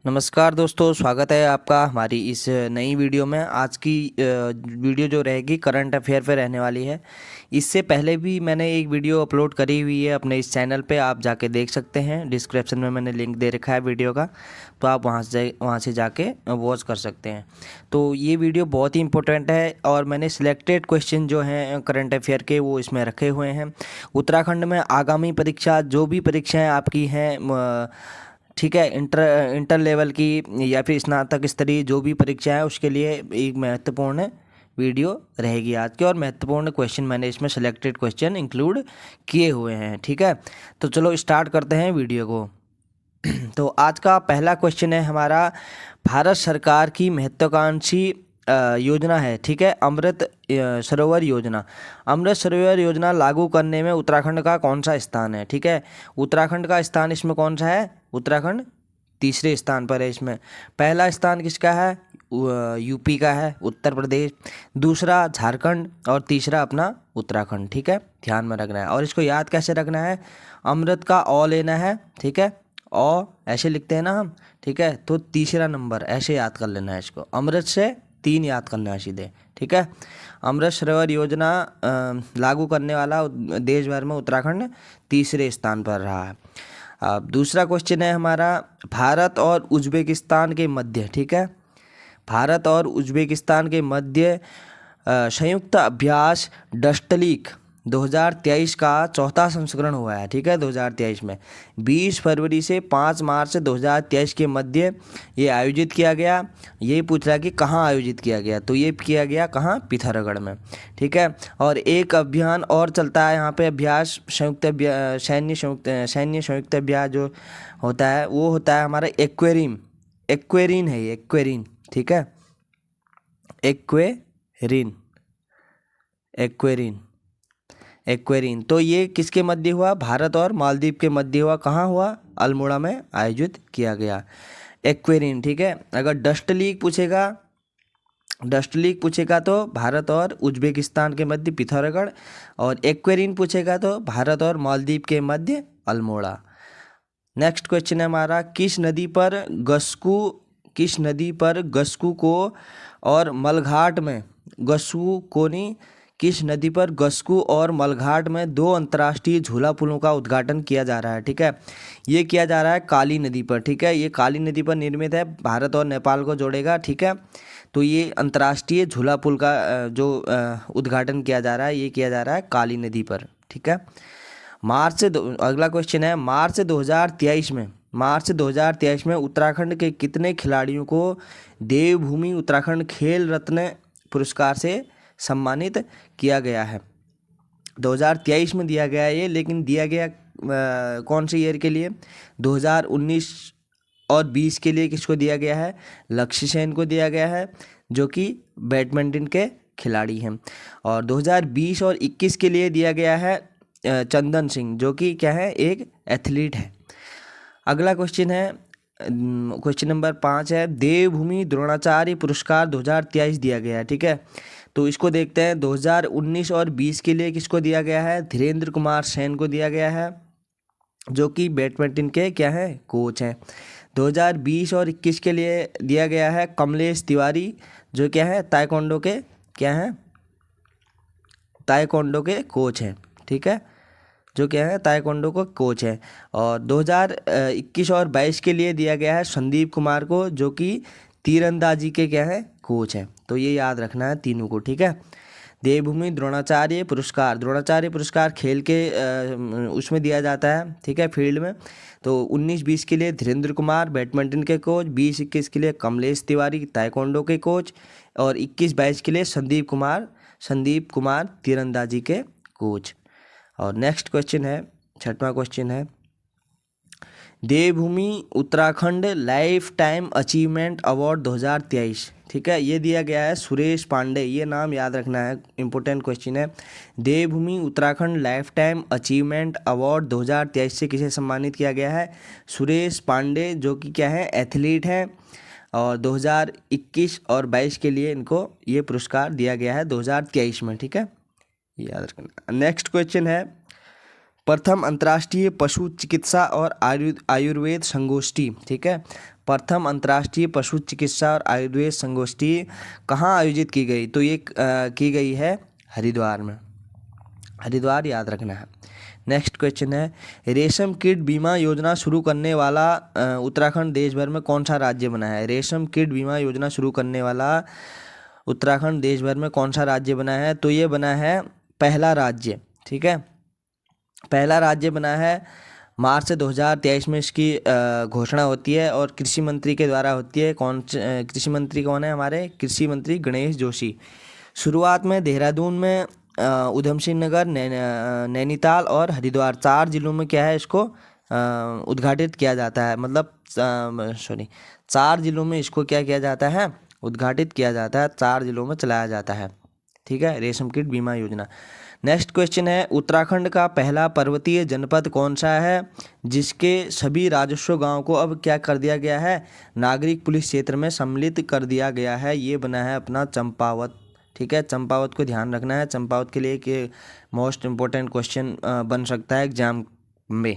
नमस्कार दोस्तों, स्वागत है आपका हमारी इस नई वीडियो में। आज की वीडियो जो रहेगी करंट अफेयर पे रहने वाली है। इससे पहले भी मैंने एक वीडियो अपलोड करी हुई है अपने इस चैनल पे, आप जाके देख सकते हैं। डिस्क्रिप्शन में मैंने लिंक दे रखा है वीडियो का, तो आप वहाँ से जाके वॉच कर सकते हैं। तो ये वीडियो बहुत ही इंपॉर्टेंट है और मैंने सिलेक्टेड क्वेश्चन जो हैं करंट अफेयर के वो इसमें रखे हुए हैं। उत्तराखंड में आगामी परीक्षा, जो भी परीक्षाएँ आपकी हैं, ठीक है, इंटर लेवल की या फिर स्नातक स्तरीय जो भी परीक्षा है उसके लिए एक महत्वपूर्ण वीडियो रहेगी आज की। और महत्वपूर्ण क्वेश्चन मैंने इसमें सेलेक्टेड क्वेश्चन इंक्लूड किए हुए हैं, ठीक है। तो चलो स्टार्ट करते हैं वीडियो को। तो आज का पहला क्वेश्चन है हमारा, भारत सरकार की महत्वाकांक्षी योजना है, ठीक है, अमृत सरोवर योजना। अमृत सरोवर योजना लागू करने में उत्तराखंड का कौन सा स्थान है, ठीक है। उत्तराखंड का स्थान इसमें कौन सा है? उत्तराखंड तीसरे स्थान पर है इसमें। पहला स्थान किसका है? यूपी का है, उत्तर प्रदेश। दूसरा झारखंड और तीसरा अपना उत्तराखंड, ठीक है, ध्यान में रखना है। और इसको याद कैसे रखना है? अमृत का ओ लेना है, ठीक है, ओ ऐसे लिखते हैं ना हम, ठीक है। तो तीसरा नंबर ऐसे याद कर लेना है इसको, अमृत से 3 याद करना है सीधे, ठीक है। अमृत सरोवर योजना लागू करने वाला देश भर में उत्तराखंड तीसरे स्थान पर रहा है। अब दूसरा क्वेश्चन है हमारा, भारत और उज्बेकिस्तान के मध्य, ठीक है, भारत और उज्बेकिस्तान के मध्य संयुक्त अभ्यास डस्टलीक 2023 का चौथा संस्करण हुआ है, ठीक है। 2023 में 20 फरवरी से 5 मार्च 2023 के मध्य ये आयोजित किया गया। ये पूछ रहा है कि कहाँ आयोजित किया गया, तो ये किया गया कहाँ? पिथौरागढ़ में, ठीक है। और एक अभियान और चलता है यहाँ पे, अभ्यास सैन्य संयुक्त अभ्यास जो होता है वो होता है हमारा एक्वेरीन है ये, एक्वेरीन, ठीक है, एक्वेरीन, एक्वेरीन, एक्वेरीन। तो ये किसके मध्य हुआ? भारत और मालदीव के मध्य हुआ। कहाँ हुआ? अल्मोड़ा में आयोजित किया गया एक्वेरीन, ठीक है। अगर डस्ट लीग पूछेगा तो भारत और उज्बेकिस्तान के मध्य पिथौरागढ़, और एक्वेरीन पूछेगा तो भारत और मालदीव के मध्य अल्मोड़ा। नेक्स्ट क्वेश्चन है हमारा, किस नदी पर गस्कू को और मलघाट में गस्कू कोनी किस नदी पर गस्कू और मलघाट में 2 अंतर्राष्ट्रीय झूला पुलों का उद्घाटन किया जा रहा है, ठीक है। ये किया जा रहा है काली नदी पर, ठीक है। ये काली नदी पर निर्मित है, भारत और नेपाल को जोड़ेगा, ठीक है। तो ये अंतर्राष्ट्रीय झूला पुल का जो उद्घाटन किया जा रहा है, ये किया जा रहा है काली नदी पर, ठीक है। अगला क्वेश्चन है, मार्च 2023 में उत्तराखंड के कितने खिलाड़ियों को देवभूमि उत्तराखंड खेल रत्न पुरस्कार से सम्मानित किया गया है? 2023 में दिया गया है ये, लेकिन दिया गया कौन से ईयर के लिए? 2019 और 20 के लिए किसको दिया गया है? लक्ष्य सेन को दिया गया है, जो कि बैडमिंटन के खिलाड़ी हैं। और 2020 और 21 के लिए दिया गया है चंदन सिंह, जो कि क्या है? एक एथलीट है। अगला क्वेश्चन है, क्वेश्चन नंबर 5 है, देवभूमि द्रोणाचार्य पुरस्कार 2023 दिया गया है, ठीक है। तो इसको देखते हैं, 2019 और 20 के लिए किसको दिया गया है? धीरेन्द्र कुमार सेन को दिया गया है, जो कि बैडमिंटन के क्या है? कोच हैं। 2020 और 21 के लिए दिया गया है कमलेश तिवारी, जो क्या है? ताइक्वांडो के क्या हैं? ताइक्वांडो के कोच हैं, ठीक है, जो क्या है? ताइक्वांडो को कोच है। और 2021 और 22 के लिए दिया गया है संदीप कुमार को, जो कि तीरंदाजी के क्या है? कोच हैं। तो ये याद रखना है तीनों को, ठीक है। देवभूमि द्रोणाचार्य पुरस्कार खेल के उसमें दिया जाता है, ठीक है, फील्ड में। तो 19-20 के लिए धीरेन्द्र कुमार बैडमिंटन के कोच, 20-21 के लिए कमलेश तिवारी ताइक्वांडो के कोच, और 21-22 के लिए संदीप कुमार तीरंदाजी के कोच। और नेक्स्ट क्वेश्चन है, 6वां क्वेश्चन है, देवभूमि Uttarakhand life time achievement award 2023, ठीक है, ये दिया गया है सुरेश पांडे। ये नाम याद रखना है, इंपॉर्टेंट क्वेश्चन है। देवभूमि Uttarakhand life time achievement award 2023 से किसे सम्मानित किया गया है? सुरेश पांडे, जो कि क्या है? एथलीट हैं। और 2021 और 22 के लिए इनको ये पुरस्कार दिया गया है 2023 में, ठीक है, याद रखना। नेक्स्ट क्वेश्चन है, प्रथम अंतर्राष्ट्रीय पशु चिकित्सा और आयुर्वेद संगोष्ठी, ठीक है। प्रथम अंतर्राष्ट्रीय पशु चिकित्सा और आयुर्वेद संगोष्ठी कहाँ आयोजित की गई? तो ये की गई है हरिद्वार में। हरिद्वार याद रखना है। नेक्स्ट क्वेश्चन है, रेशम कीट बीमा योजना शुरू करने वाला उत्तराखंड देश भर में कौन सा राज्य बना है? रेशम कीट बीमा योजना शुरू करने वाला उत्तराखंड देश भर में कौन सा राज्य बना है? तो ये बना है पहला राज्य, ठीक है। पहला राज्य बना है। मार्च 2023 में इसकी घोषणा होती है और कृषि मंत्री के द्वारा होती है। कृषि मंत्री कौन है? हमारे कृषि मंत्री गणेश जोशी। शुरुआत में देहरादून में, उधम सिंह नगर, नैनीताल और हरिद्वार 4 जिलों में क्या है, इसको उद्घाटित किया जाता है। मतलब 4 जिलों में इसको क्या किया जाता है? उद्घाटित किया जाता है। 4 जिलों में चलाया जाता है, ठीक है, रेशम कीट बीमा योजना। नेक्स्ट क्वेश्चन है, उत्तराखंड का पहला पर्वतीय जनपद कौन सा है जिसके सभी राजस्व गांव को अब क्या कर दिया गया है? नागरिक पुलिस क्षेत्र में सम्मिलित कर दिया गया है। ये बना है अपना चंपावत, ठीक है। चंपावत को ध्यान रखना है। चंपावत के लिए एक मोस्ट इम्पोर्टेंट क्वेश्चन बन सकता है एग्जाम में।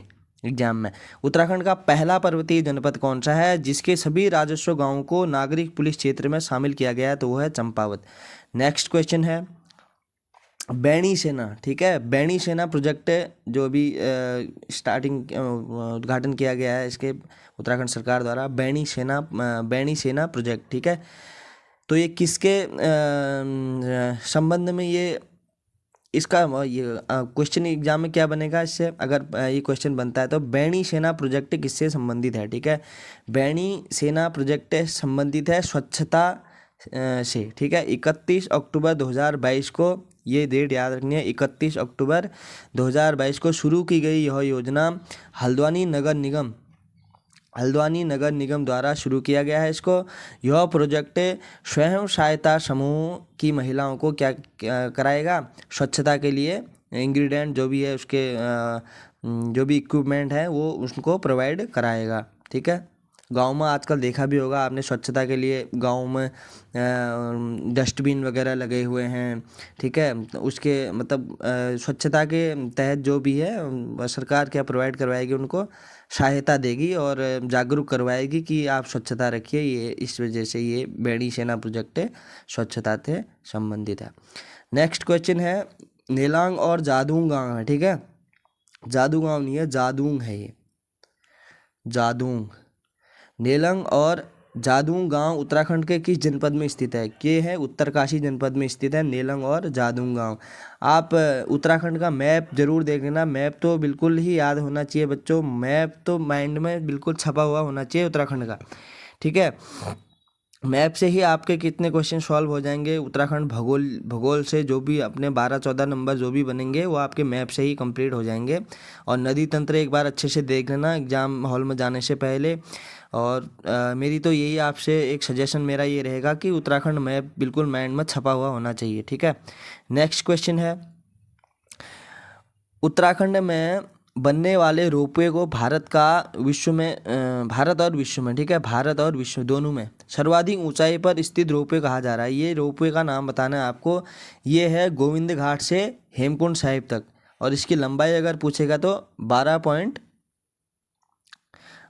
उत्तराखंड का पहला पर्वतीय जनपद कौन सा है जिसके सभी राजस्व गांवों को नागरिक पुलिस क्षेत्र में शामिल किया गया है? तो वो है चंपावत। नेक्स्ट क्वेश्चन है, बैणी सेना, ठीक है। बैणी सेना प्रोजेक्ट जो भी उद्घाटन किया गया है इसके उत्तराखंड सरकार द्वारा, बैणी सेना प्रोजेक्ट, ठीक है। तो ये किसके संबंध में ये इसका ये क्वेश्चन एग्जाम में क्या बनेगा इससे, अगर ये क्वेश्चन बनता है तो बैणी सेना प्रोजेक्ट किससे संबंधित है? ठीक है, बैणी सेना प्रोजेक्ट संबंधित है स्वच्छता से, ठीक है। 31 अक्टूबर 2022 को, ये डेट याद रखनी है, 31 अक्टूबर 2022 को शुरू की गई यह योजना हल्द्वानी नगर निगम द्वारा शुरू किया गया है इसको। यह प्रोजेक्ट स्वयं सहायता समूह की महिलाओं को क्या कराएगा? स्वच्छता के लिए इंग्रेडिएंट जो भी है उसके जो भी इक्विपमेंट है वो उसको प्रोवाइड कराएगा, ठीक है। गांव में आजकल देखा भी होगा आपने, स्वच्छता के लिए गांव में डस्टबिन वगैरह लगे हुए हैं, ठीक है। उसके मतलब स्वच्छता के तहत जो भी है सरकार क्या प्रोवाइड करवाएगी, उनको सहायता देगी और जागरूक करवाएगी कि आप स्वच्छता रखिए। ये इस वजह से ये बैणी सेना प्रोजेक्ट स्वच्छता से संबंधित है। नेक्स्ट क्वेश्चन है, नेलांग और जादूंग गाँव है, ठीक है। जादू गाँव नहीं है, जादूंग है ये, जादूंग। नेलंग और जादूंग गांव उत्तराखंड के किस जनपद में स्थित है? ये है उत्तरकाशी जनपद में स्थित है नेलंग और जादूंग गांव। आप उत्तराखंड का मैप जरूर देख लेना। मैप तो बिल्कुल ही याद होना चाहिए बच्चों, मैप तो माइंड में बिल्कुल छपा हुआ होना चाहिए उत्तराखंड का, ठीक है। मैप से ही आपके कितने क्वेश्चन सॉल्व हो जाएंगे। उत्तराखंड भूगोल से जो भी अपने 12-14 नंबर जो भी बनेंगे वो आपके मैप से ही कंप्लीट हो जाएंगे। और नदी तंत्र एक बार अच्छे से देख लेना एग्जाम हॉल में जाने से पहले। और मेरी तो यही आपसे एक सजेशन मेरा ये रहेगा कि उत्तराखंड मैप बिल्कुल माइंड में छपा हुआ होना चाहिए, ठीक है। नेक्स्ट क्वेश्चन है, उत्तराखंड में बनने वाले रोपवे को भारत और विश्व में, ठीक है, भारत और विश्व दोनों में सर्वाधिक ऊंचाई पर स्थित रोपवे कहा जा रहा है। ये रोपवे का नाम बताना है आपको। ये है गोविंद घाट से हेमकुंड साहिब तक और इसकी लंबाई अगर पूछेगा तो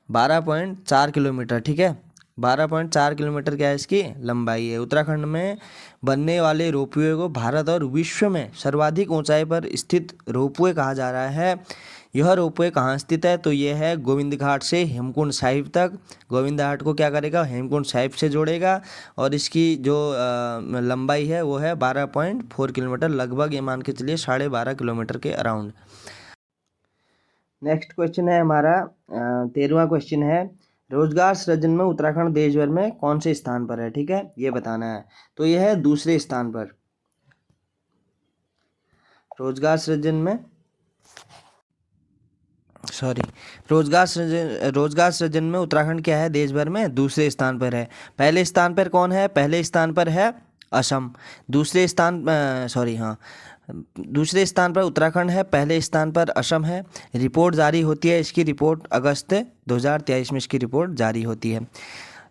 12.4 किलोमीटर, ठीक है। 12.4 किलोमीटर क्या है इसकी लंबाई है। उत्तराखंड में बनने वाले रोपवे को भारत और विश्व में सर्वाधिक ऊंचाई पर स्थित रोपवे कहा जा रहा है। यह रोपवे कहाँ स्थित है? तो यह है गोविंद घाट से हेमकुंड साहिब तक। गोविंद घाट को क्या करेगा? हेमकुंड साहिब से जोड़ेगा और इसकी जो लंबाई है वो है 12.4 किलोमीटर, लगभग ये मान के चलिए 12.5 किलोमीटर के अराउंड। नेक्स्ट क्वेश्चन है हमारा 13वां क्वेश्चन है, रोजगार सृजन में उत्तराखंड देश भर में कौन से स्थान पर है? ठीक है, ये बताना है। तो यह है दूसरे स्थान पर रोजगार सृजन में, रोजगार सृजन में उत्तराखंड क्या है देश भर में? दूसरे स्थान पर है। पहले स्थान पर कौन है? पहले स्थान पर है असम। दूसरे स्थान पर उत्तराखंड है, पहले स्थान पर असम है। रिपोर्ट जारी होती है इसकी, रिपोर्ट अगस्त 2023 में इसकी रिपोर्ट जारी होती है।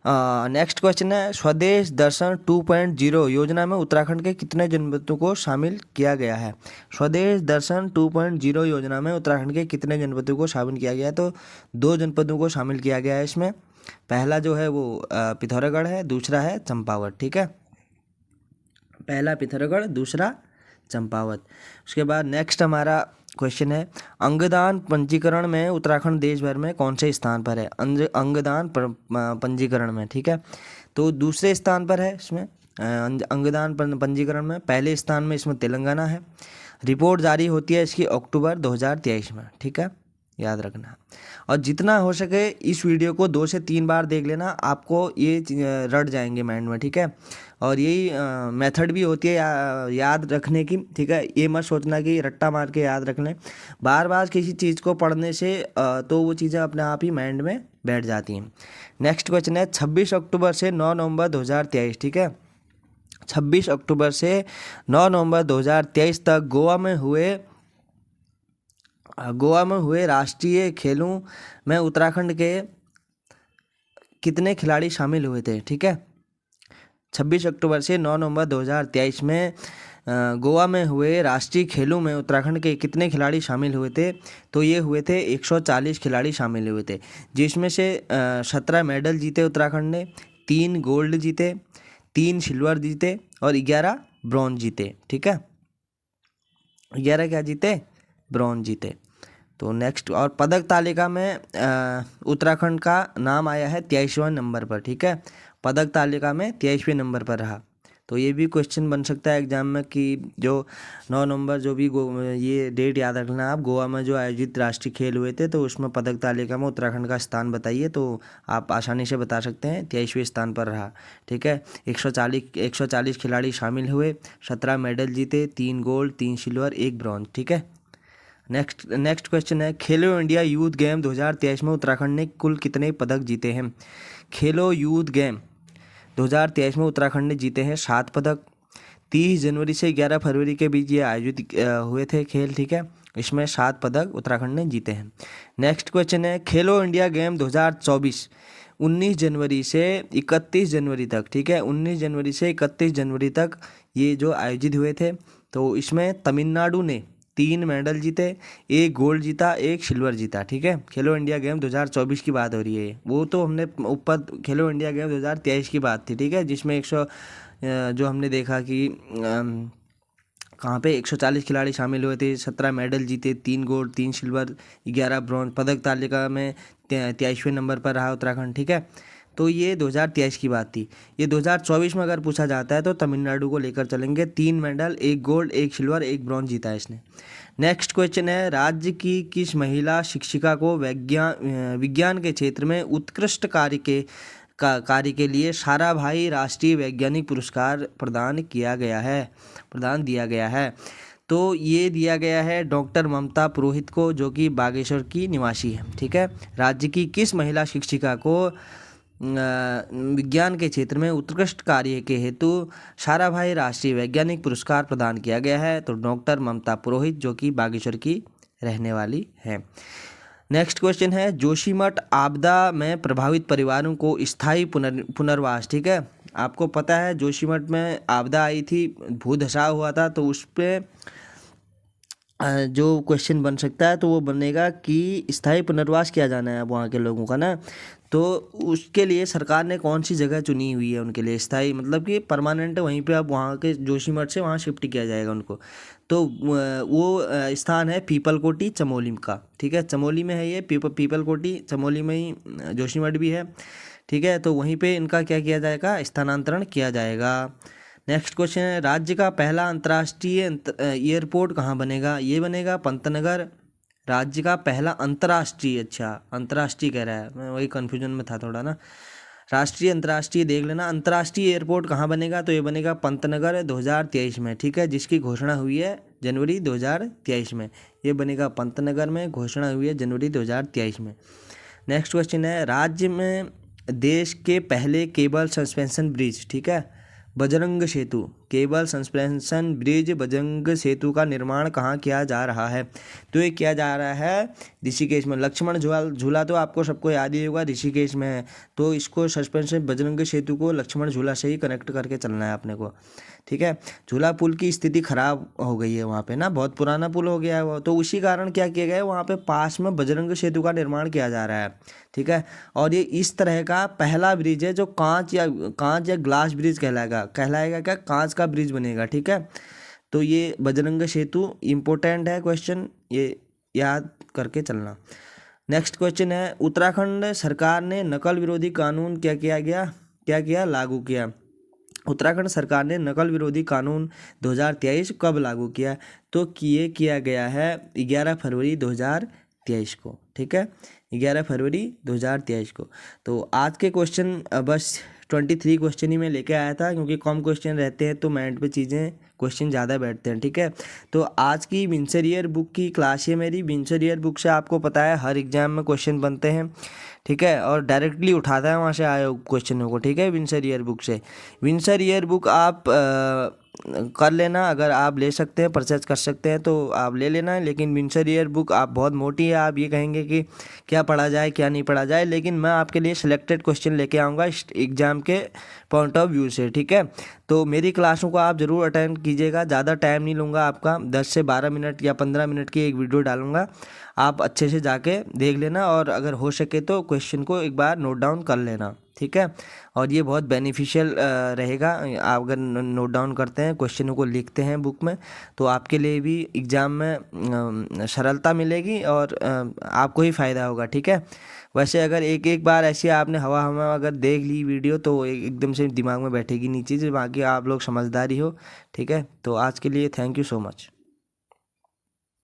नेक्स्ट क्वेश्चन है, स्वदेश दर्शन 2.0 योजना में उत्तराखंड के कितने जनपदों को शामिल किया गया है? स्वदेश दर्शन 2.0 योजना में उत्तराखंड के कितने जनपदों को शामिल किया गया है? तो 2 जनपदों को शामिल किया गया है इसमें। पहला जो है वो पिथौरागढ़ है, दूसरा है चंपावत। ठीक है, पहला पिथौरागढ़, दूसरा चंपावत। उसके बाद नेक्स्ट हमारा क्वेश्चन है, अंगदान पंजीकरण में उत्तराखंड देश भर में कौन से स्थान पर है? अंगदान पंजीकरण में, ठीक है, तो दूसरे स्थान पर है इसमें। अंगदान पंजीकरण में पहले स्थान में इसमें तेलंगाना है। रिपोर्ट जारी होती है इसकी अक्टूबर 2023 में। ठीक है, याद रखना। और जितना हो सके इस वीडियो को 2 से 3 बार देख लेना, आपको ये रट जाएंगे माइंड में। ठीक है, और यही मेथड भी होती है याद रखने की। ठीक है, ये मत सोचना कि रट्टा मार के याद रख लें। बार बार किसी चीज़ को पढ़ने से तो वो चीज़ें अपने आप ही माइंड में बैठ जाती हैं। नेक्स्ट क्वेश्चन है, 26 अक्टूबर से 9 नवंबर 2023। ठीक है, 26 अक्टूबर से 9 नवंबर 2023 तक गोवा में हुए राष्ट्रीय खेलों में उत्तराखंड के कितने खिलाड़ी शामिल हुए थे? ठीक है, 26 अक्टूबर से 9 नवंबर 2023 में गोवा में हुए राष्ट्रीय खेलों में उत्तराखंड के कितने खिलाड़ी शामिल हुए थे? तो ये हुए थे 140 खिलाड़ी शामिल हुए थे, जिसमें से 17 मेडल जीते उत्तराखंड ने, 3 गोल्ड जीते, 3 सिल्वर जीते और 11 ब्रॉन्ज जीते। ठीक है, 11 क्या जीते? ब्रॉन्ज जीते। तो नेक्स्ट, और पदक तालिका में उत्तराखंड का नाम आया है 23वें नंबर पर। ठीक है, पदक तालिका में 23वें नंबर पर रहा। तो ये भी क्वेश्चन बन सकता है एग्जाम में कि जो 9 नवंबर जो भी ये डेट याद रखना आप, गोवा में जो आयोजित राष्ट्रीय खेल हुए थे तो उसमें पदक तालिका में उत्तराखंड का स्थान बताइए, तो आप आसानी से बता सकते हैं 23वें स्थान पर रहा। ठीक है, 140 खिलाड़ी शामिल हुए, 17 मेडल जीते, 3 गोल्ड, 3 सिल्वर, 1 ब्रॉन्ज। ठीक है, नेक्स्ट क्वेश्चन है, खेलो इंडिया यूथ गेम 2023 में उत्तराखंड ने कुल कितने पदक जीते हैं? खेलो यूथ गेम 2023 में उत्तराखंड ने जीते हैं 7 पदक। 30 जनवरी से 11 फरवरी के बीच ये आयोजित हुए थे खेल। ठीक है, इसमें 7 पदक उत्तराखंड ने जीते हैं। नेक्स्ट क्वेश्चन है, खेलो इंडिया गेम 2024 19 जनवरी से 31 जनवरी तक। ठीक है, 19 जनवरी से 31 जनवरी तक ये जो आयोजित हुए थे, तो इसमें तमिलनाडु ने 3 मेडल जीते, 1 गोल्ड जीता, 1 सिल्वर जीता। ठीक है, खेलो इंडिया गेम 2024 की बात हो रही है। वो तो हमने ऊपर खेलो इंडिया गेम 2023 की बात थी। ठीक है, जिसमें 100 जो हमने देखा कि कहाँ पे 140 खिलाड़ी शामिल हुए थे, 17 मेडल जीते, 3 गोल्ड, 3 सिल्वर, 11 ब्रॉन्ज। पदक तालिका में 23वें नंबर पर रहा उत्तराखंड। ठीक है, तो ये 2023 की बात थी। ये 2024 में अगर पूछा जाता है तो तमिलनाडु को लेकर चलेंगे। 3 मेडल, 1 गोल्ड, 1 सिल्वर, 1 ब्रॉन्ज जीता है इसने। नेक्स्ट क्वेश्चन है, राज्य की किस महिला शिक्षिका को विज्ञान के क्षेत्र में उत्कृष्ट कार्य के लिए साराभाई राष्ट्रीय वैज्ञानिक पुरस्कार प्रदान दिया गया है? तो ये दिया गया है डॉक्टर ममता पुरोहित को, जो कि बागेश्वर की निवासी है। ठीक है, राज्य की किस महिला शिक्षिका को विज्ञान के क्षेत्र में उत्कृष्ट कार्य के हेतु साराभाई राष्ट्रीय वैज्ञानिक पुरस्कार प्रदान किया गया है? तो डॉक्टर ममता पुरोहित, जो कि बागेश्वर की रहने वाली है। नेक्स्ट क्वेश्चन है, जोशीमठ आपदा में प्रभावित परिवारों को स्थायी पुनर्वास। ठीक है, आपको पता है जोशीमठ में आपदा आई थी, भूधसाव हुआ था, तो उस पर जो क्वेश्चन बन सकता है तो वो बनेगा कि स्थायी पुनर्वास किया जाना है अब वहाँ के लोगों का ना, तो उसके लिए सरकार ने कौन सी जगह चुनी हुई है उनके लिए स्थायी, मतलब कि परमानेंट वहीं पे अब वहाँ के जोशीमठ से वहाँ शिफ्ट किया जाएगा उनको। तो वो स्थान है पीपलकोटी चमोली का। ठीक है, चमोली में है ये पीपलकोटी, चमोली में ही जोशीमठ भी है। ठीक है, तो वहीं पे इनका क्या किया जाएगा? स्थानांतरण किया जाएगा। नेक्स्ट क्वेश्चन है, राज्य का पहला अंतर्राष्ट्रीय एयरपोर्ट कहाँ बनेगा? ये बनेगा पंतनगर। राज्य का पहला अंतर्राष्ट्रीय, अच्छा अंतर्राष्ट्रीय कह रहा है, मैं वही कन्फ्यूजन में था थोड़ा ना, राष्ट्रीय अंतर्राष्ट्रीय देख लेना। अंतर्राष्ट्रीय एयरपोर्ट कहाँ बनेगा? तो ये बनेगा पंतनगर 2023 में। ठीक है, जिसकी घोषणा हुई है जनवरी 2023 में। ये बनेगा पंतनगर में, घोषणा हुई है जनवरी 2023 में। नेक्स्ट क्वेश्चन है, राज्य में देश के पहले केबल सस्पेंशन ब्रिज, ठीक है, बजरंग सेतु केबल सस्पेंशन ब्रिज बजरंग सेतु का निर्माण कहाँ किया जा रहा है? तो ये किया जा रहा है ऋषिकेश में। लक्ष्मण झूला झूला तो आपको सबको याद ही होगा, ऋषिकेश में है। तो इसको सस्पेंशन बजरंग सेतु को लक्ष्मण झूला से ही कनेक्ट करके चलना है अपने को, ठीक है। झूला पुल की स्थिति खराब हो गई है वहाँ पे ना, बहुत पुराना पुल हो गया है वो, तो उसी कारण क्या किया गया है, वहाँ पे पास में बजरंग सेतु का निर्माण किया जा रहा है, ठीक है। और ये इस तरह का पहला ब्रिज है जो कांच या ग्लास ब्रिज कहलाएगा क्या, कांच का ब्रिज बनेगा, ठीक है। तो ये बजरंग सेतु इम्पोर्टेंट है क्वेश्चन, ये याद करके चलना। नेक्स्ट क्वेश्चन है, उत्तराखंड सरकार ने नकल विरोधी कानून क्या किया लागू किया? उत्तराखंड सरकार ने नकल विरोधी कानून 2023 कब लागू किया? तो किया गया है 11 फरवरी 2023 को, ठीक है, 11 फरवरी 2023 को। तो आज के क्वेश्चन बस 23 क्वेश्चन ही मैं लेके आया था, क्योंकि कम क्वेश्चन रहते हैं तो माइंड पे क्वेश्चन ज़्यादा बैठते हैं, ठीक है। तो आज की विंसर ईयर बुक की क्लास है मेरी। विंसर ईयर बुक से आपको पता है हर एग्जाम में क्वेश्चन बनते हैं, ठीक है, और डायरेक्टली उठाता है वहाँ से आए क्वेश्चनों को, ठीक है, विंसर ईयर बुक से। विंसर ईयर बुक आप कर लेना, अगर आप ले सकते हैं, परचेज कर सकते हैं तो आप ले लेना। लेकिन विंसर ईयर बुक आप बहुत मोटी है, आप ये कहेंगे कि क्या पढ़ा जाए क्या नहीं पढ़ा जाए, लेकिन मैं आपके लिए सिलेक्टेड क्वेश्चन लेके आऊँगा एग्ज़ाम के पॉइंट ऑफ व्यू से, ठीक है। तो मेरी क्लासों को आप ज़रूर अटेंड कीजिएगा, ज़्यादा टाइम नहीं लूँगा आपका, 10 से 12 मिनट या 15 मिनट की एक वीडियो डालूँगा, आप अच्छे से जाके देख लेना, और अगर हो सके तो क्वेश्चन को एक बार नोट डाउन कर लेना, ठीक है। और ये बहुत बेनिफिशियल रहेगा, आप अगर नोट डाउन करते हैं, क्वेश्चनों को लिखते हैं बुक में, तो आपके लिए भी एग्ज़ाम में सरलता मिलेगी और आपको ही फ़ायदा होगा, ठीक है। वैसे अगर एक बार ऐसी आपने हवा अगर देख ली वीडियो तो एकदम से दिमाग में बैठेगी नहीं चीज़, बाकी आप लोग समझदारी हो, ठीक है। तो आज के लिए थैंक यू सो मच।